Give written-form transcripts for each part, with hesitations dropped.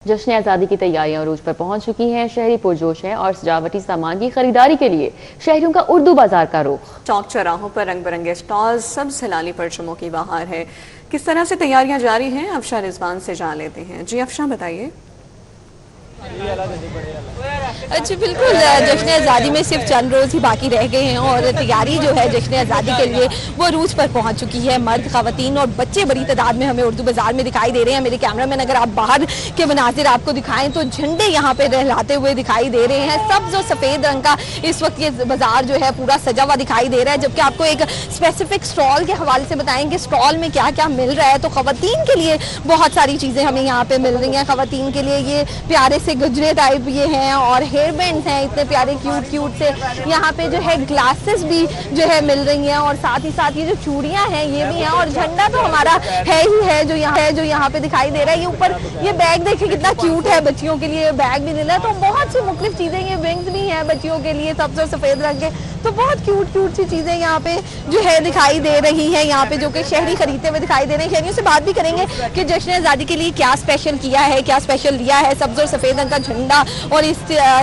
जश्न आज़ादी की तैयारियां अरूज पर पहुंच चुकी हैं। शहरी पुरजोश हैं और सजावटी सामान की खरीदारी के लिए शहरियों का उर्दू बाजार का रुख। चौक चौराहों पर रंग बिरंगे स्टॉल, सब सैलानी परचमों की बहार है। किस तरह से तैयारियां जारी हैं, अफशा रिजवान से जान लेते हैं। जी अफशा, बताइए। जी बिल्कुल, जश्न आज़ादी में सिर्फ चंद रोज़ ही बाकी रह गए हैं और तैयारी जो है जश्न आज़ादी के लिए वो अरूज पर पहुंच चुकी है। मर्द, ख़वातीन और बच्चे बड़ी तादाद में हमें उर्दू बाज़ार में दिखाई दे रहे हैं। मेरे कैमरामैन अगर आप बाहर के मनाजिर आपको दिखाएं तो झंडे यहाँ पे लहराते हुए दिखाई दे रहे हैं। सब्ज़ और सफ़ेद रंग का इस वक्त ये बाज़ार जो है पूरा सजा हुआ दिखाई दे रहा है। जबकि आपको एक स्पेसिफिक स्टॉल के हवाले से बताएंगे स्टॉल में क्या क्या मिल रहा है। तो ख़वातीन के लिए बहुत सारी चीज़ें हमें यहाँ पे मिल रही हैं। ख़वातीन के लिए ये प्यारे से गजरे टाइप ये हैं और हेयर बैंड्स हैं, इतने प्यारे क्यूट से। यहाँ पे जो है ग्लासेस भी जो है मिल रही हैं और साथ ही साथ ये जो चूड़ियाँ हैं ये भी हैं। और झंडा तो हमारा है ही है जो यहाँ पे दिखाई दे रहा है। ये ऊपर ये बैग देखिए कितना क्यूट है, बच्चियों के लिए बैग भी मिला है। तो बहुत सी मुख्तलिफ चीज़ें, ये विंग्स भी हैं बच्चियों के लिए, सबसे सफ़ेद रंग के। तो बहुत क्यूट सी चीज़ें यहाँ पे जो है दिखाई दे रही है, यहाँ पे जो कि शहरी खरीदते हुए दिखाई दे रहे हैं। शहरियों से बात भी करेंगे कि जश्न आज़ादी के लिए क्या स्पेशल किया है, क्या स्पेशल लिया है। सब्ज़ और सफ़ेद रंग का झंडा और इस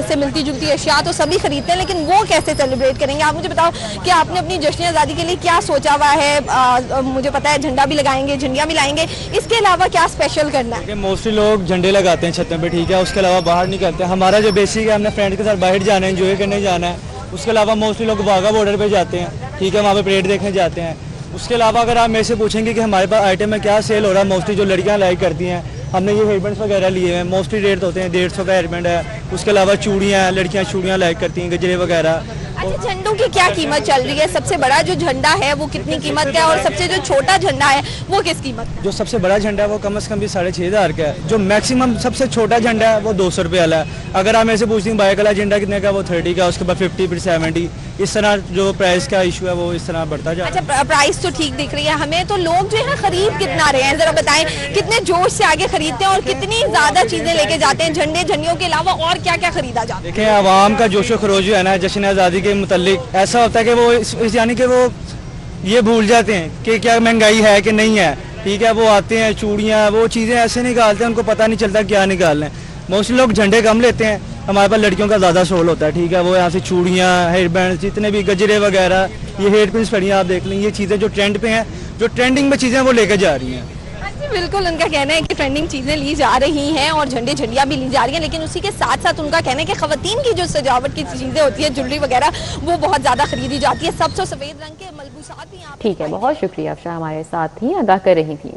से मिलती जुलती अशिया तो सभी खरीदते हैं, लेकिन वो कैसे सेलिब्रेट करेंगे। आप मुझे बताओ कि आपने अपनी जश्न आज़ादी के लिए क्या सोचा हुआ है। मुझे पता है झंडा भी लगाएंगे, झंडियाँ भी लाएंगे, इसके अलावा क्या स्पेशल करना है। मोस्टली लोग झंडे लगाते हैं छतों पे, ठीक है। उसके अलावा बाहर नहीं करते। हमारा जो बेसिक है, हमने फ्रेंड के साथ बाहर जाना है, एंजॉय करने जाना है। उसके अलावा मोस्टली लोग वाघा बॉर्डर पे जाते हैं, ठीक है, वहाँ पे परेड देखने जाते हैं। उसके अलावा अगर आप मेरे से पूछेंगे कि हमारे पास आइटम में क्या सेल हो रहा है, मोस्टली जो लड़कियाँ लाइक करती हैं, हमने ये हेयरबैंड्स वगैरह लिए हैं। मोस्टली रेट होते हैं 150 का हेयरबैंड है। उसके अलावा चूड़ियाँ, लड़कियाँ चूड़ियाँ लाइक करती हैं, गजरे वगैरह। अच्छा, झंडों की क्या कीमत चल रही है? सबसे बड़ा जो झंडा है वो कितनी कीमत का है और सबसे जो छोटा झंडा है वो किस कीमत का? जो सबसे बड़ा झंडा है वो कम से कम भी 6500 का है। जो मैक्सिमम सबसे छोटा झंडा है वो 200 रुपये वाला है। अगर आप ऐसे पूछते हैं बाइक वाला झंडा कितने का, वो 30 का, उसके बाद 50 फिर 70। इस तरह जो प्राइस का इशू है वो इस तरह बढ़ता जाए। अच्छा, प्राइस तो ठीक दिख रही है हमें। तो लोग जो है खरीद कितना रहे हैं, जरा बताएं, कितने जोश से आगे खरीदते हैं और कितनी ज्यादा चीजें लेके जाते हैं। झंडे झंडियों के अलावा और क्या क्या खरीदा जाता है? देखिए, आवाम का जोशो खरोश जो है ना जश्न आज़ादी के मुतालिक, ऐसा होता है कि वो यानी कि वो ये भूल जाते हैं कि क्या महंगाई है कि नहीं है, ठीक है। वो आते हैं, चूड़ियाँ, वो चीज़ें ऐसे निकालते हैं, उनको पता नहीं चलता क्या निकाल रहे हैं। मोस्टली लोग झंडे कम लेते हैं, हमारे पास लड़कियों का ज़्यादा शोल होता है, ठीक है। वो यहाँ से चूड़ियाँ, हेयर बैंड, जितने भी गजरे वगैरह, ये हेयर पिन्स पड़ी आप देख लें, ये चीज़ें जो ट्रेंड पे हैं, जो ट्रेंडिंग में चीज़ें वो लेकर जा रही हैं। बिल्कुल, उनका कहना है कि ट्रेंडिंग चीज़ें ली जा रही हैं और झंडे झंडियाँ भी ली जा रही हैं, लेकिन उसी के साथ साथ उनका कहना है कि खवातीन की जो सजावट की चीज़ें होती है, ज्वेलरी वगैरह, वो बहुत ज़्यादा खरीदी जाती है। सबसे सफ़ेद रंग के मलबूसात भी यहाँ। ठीक है, बहुत शुक्रिया अफशा, हमारे साथ ही आगाह कर रही थी।